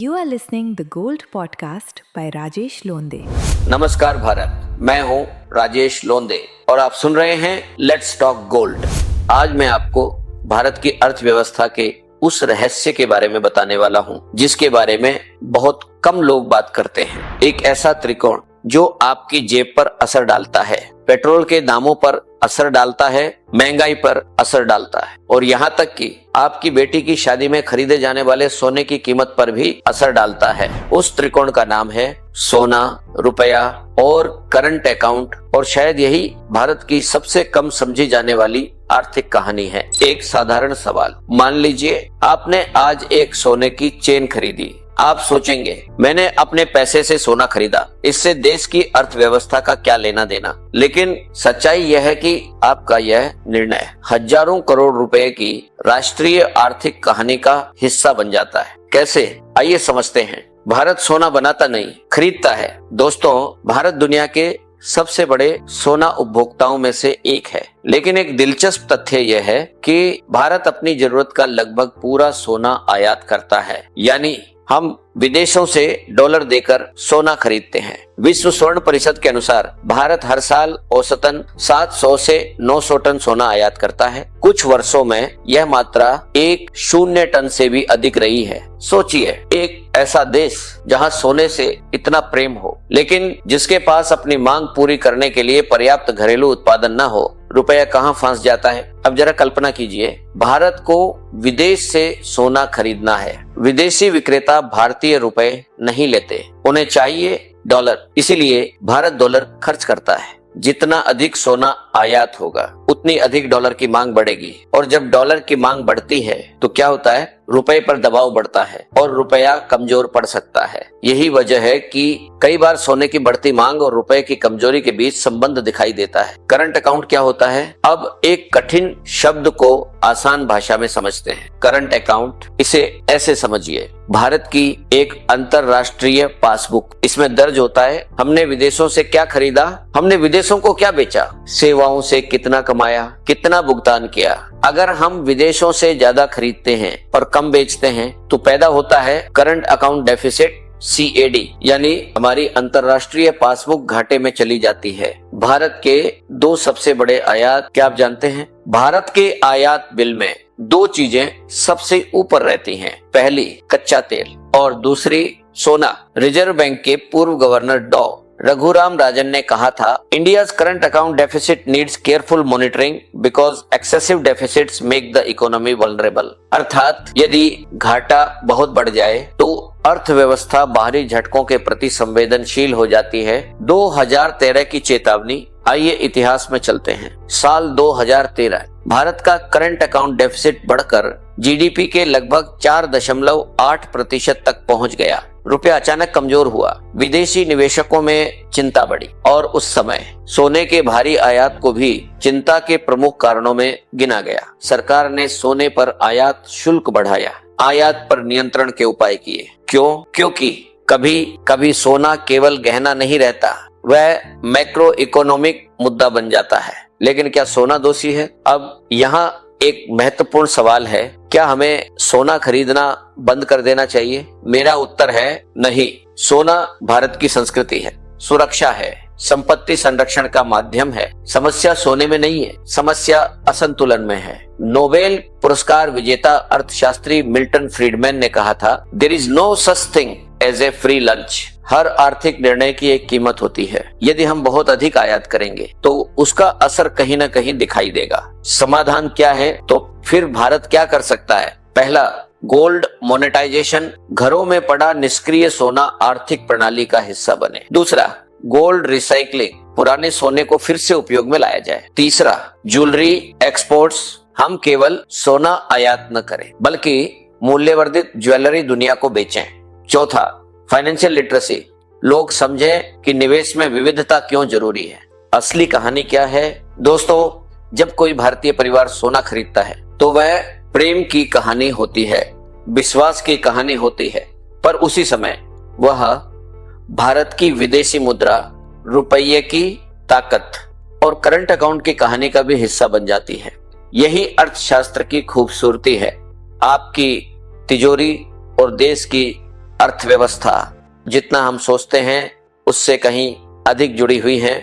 You are listening the Gold Podcast by Rajesh लोंदे। नमस्कार भारत, मैं हूं राजेश लोंदे और आप सुन रहे हैं लेट्स टॉक गोल्ड। आज मैं आपको भारत की अर्थव्यवस्था के उस रहस्य के बारे में बताने वाला हूं जिसके बारे में बहुत कम लोग बात करते हैं। एक ऐसा त्रिकोण जो आपकी जेब पर असर डालता है, पेट्रोल के दामों पर असर डालता है, महंगाई पर असर डालता है और यहाँ तक कि आपकी बेटी की शादी में खरीदे जाने वाले सोने की कीमत पर भी असर डालता है। उस त्रिकोण का नाम है सोना, रुपया और करंट अकाउंट। और शायद यही भारत की सबसे कम समझी जाने वाली आर्थिक कहानी है। एक साधारण सवाल, मान लीजिए आपने आज एक सोने की चेन खरीदी। आप सोचेंगे मैंने अपने पैसे से सोना खरीदा, इससे देश की अर्थव्यवस्था का क्या लेना देना। लेकिन सच्चाई यह है कि आपका यह निर्णय हजारों करोड़ रुपए की राष्ट्रीय आर्थिक कहानी का हिस्सा बन जाता है। कैसे, आइए समझते हैं। भारत सोना बनाता नहीं, खरीदता है। दोस्तों, भारत दुनिया के सबसे बड़े सोना उपभोक्ताओं में से एक है। लेकिन एक दिलचस्प तथ्य यह है कि भारत अपनी जरूरत का लगभग पूरा सोना आयात करता है, यानी हम विदेशों से डॉलर देकर सोना खरीदते हैं। विश्व स्वर्ण परिषद के अनुसार भारत हर साल औसतन 700 से 900 टन सोना आयात करता है। कुछ वर्षों में यह मात्रा 10 टन से भी अधिक रही है। सोचिए, एक ऐसा देश जहां सोने से इतना प्रेम हो, लेकिन जिसके पास अपनी मांग पूरी करने के लिए पर्याप्त घरेलू उत्पादन न हो, रुपया कहां फंस जाता है। अब जरा कल्पना कीजिए, भारत को विदेश से सोना खरीदना है। विदेशी विक्रेता भारतीय रुपए नहीं लेते, उन्हें चाहिए डॉलर। इसीलिए भारत डॉलर खर्च करता है। जितना अधिक सोना आयात होगा उतनी अधिक डॉलर की मांग बढ़ेगी और जब डॉलर की मांग बढ़ती है तो क्या होता है, रुपए पर दबाव बढ़ता है और रुपया कमजोर पड़ सकता है। यही वजह है कि कई बार सोने की बढ़ती मांग और रुपए की कमजोरी के बीच संबंध दिखाई देता है। करंट अकाउंट क्या होता है? अब एक कठिन शब्द को आसान भाषा में समझते हैं। करंट अकाउंट, इसे ऐसे समझिए, भारत की एक अंतरराष्ट्रीय पासबुक। इसमें दर्ज होता है हमने विदेशों से क्या खरीदा, हमने विदेशों को क्या बेचा, सेवाओं से कितना कमाया, कितना भुगतान किया। अगर हम विदेशों से ज्यादा खरीदते हैं और कम बेचते हैं तो पैदा होता है करंट अकाउंट डेफिसिट, CAD, यानी हमारी अंतरराष्ट्रीय पासबुक घाटे में चली जाती है। भारत के दो सबसे बड़े आयात क्या आप जानते हैं? भारत के आयात बिल में दो चीजें सबसे ऊपर रहती हैं। पहली कच्चा तेल और दूसरी सोना। रिजर्व बैंक के पूर्व गवर्नर डॉ. रघुराम राजन ने कहा था, India's current account deficit needs careful monitoring because excessive deficits make the economy vulnerable. अर्थात यदि घाटा बहुत बढ़ जाए तो अर्थव्यवस्था बाहरी झटकों के प्रति संवेदनशील हो जाती है। 2013 की चेतावनी। आइए इतिहास में चलते हैं। साल 2013 भारत का करंट अकाउंट डेफिसिट बढ़कर GDP के लगभग 4.8% तक पहुंच गया। रुपया अचानक कमजोर हुआ, विदेशी निवेशकों में चिंता बढ़ी और उस समय सोने के भारी आयात को भी चिंता के प्रमुख कारणों में गिना गया। सरकार ने सोने पर आयात शुल्क बढ़ाया, आयात पर नियंत्रण के उपाय किए। क्यों? क्योंकि कभी कभी सोना केवल गहना नहीं रहता, वह मैक्रो इकोनॉमिक मुद्दा बन जाता है। लेकिन क्या सोना दोषी है? अब यहाँ एक महत्वपूर्ण सवाल है, क्या हमें सोना खरीदना बंद कर देना चाहिए? मेरा उत्तर है नहीं। सोना भारत की संस्कृति है, सुरक्षा है, संपत्ति संरक्षण का माध्यम है। समस्या सोने में नहीं है, समस्या असंतुलन में है। नोबेल पुरस्कार विजेता अर्थशास्त्री मिल्टन फ्रीडमैन ने कहा था, there is no such thing as a free lunch. हर आर्थिक निर्णय की एक कीमत होती है। यदि हम बहुत अधिक आयात करेंगे तो उसका असर कहीं न कहीं दिखाई देगा। समाधान क्या है? तो फिर भारत क्या कर सकता है? पहला, गोल्ड मोनेटाइजेशन, घरों में पड़ा निष्क्रिय सोना आर्थिक प्रणाली का हिस्सा बने। दूसरा, गोल्ड रिसाइकलिंग, पुराने सोने को फिर से उपयोग में लाया जाए। तीसरा, ज्वेलरी एक्सपोर्ट्स, हम केवल सोना आयात न करें बल्कि मूल्यवर्धित ज्वेलरी दुनिया को बेचें। चौथा, फाइनेंशियल लिटरेसी, लोग समझें कि निवेश में विविधता क्यों जरूरी है। असली कहानी क्या है? दोस्तों, जब कोई भारतीय परिवार सोना खरीदता है तो वह प्रेम की कहानी होती है, विश्वास की कहानी होती है, पर उसी समय वह भारत की विदेशी मुद्रा, रुपये की ताकत और करंट अकाउंट की कहानी का भी हिस्सा बन जाती है। यही अर्थशास्त्र की खूबसूरती है। आपकी तिजोरी और देश की अर्थव्यवस्था जितना हम सोचते हैं उससे कहीं अधिक जुड़ी हुई है।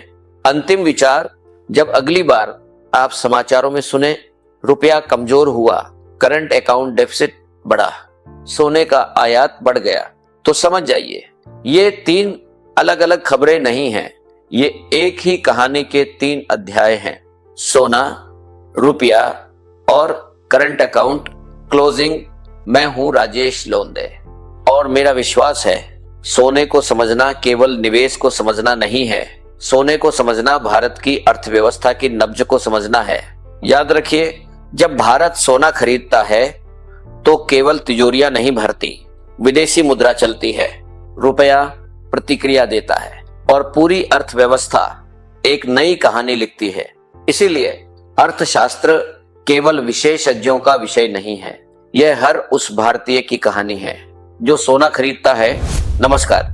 अंतिम विचार, जब अगली बार आप समाचारों में सुने रुपया कमजोर हुआ, करंट अकाउंट डेफिसिट बढ़ा, सोने का आयात बढ़ गया, तो समझ जाइए ये 3 अलग अलग खबरें नहीं हैं, ये एक ही कहानी के 3 अध्याय हैं। सोना, रुपया और करंट अकाउंट क्लोजिंग। मैं हूं राजेश लोंदे और मेरा विश्वास है सोने को समझना केवल निवेश को समझना नहीं है, सोने को समझना भारत की अर्थव्यवस्था की नब्ज को समझना है। याद रखिए, जब भारत सोना खरीदता है तो केवल तिजोरियां नहीं भरती, विदेशी मुद्रा चलती है, रुपया प्रतिक्रिया देता है और पूरी अर्थव्यवस्था एक नई कहानी लिखती है। इसीलिए अर्थशास्त्र केवल विशेषज्ञों का विषय नहीं है, यह हर उस भारतीय की कहानी है जो सोना खरीदता है। नमस्कार।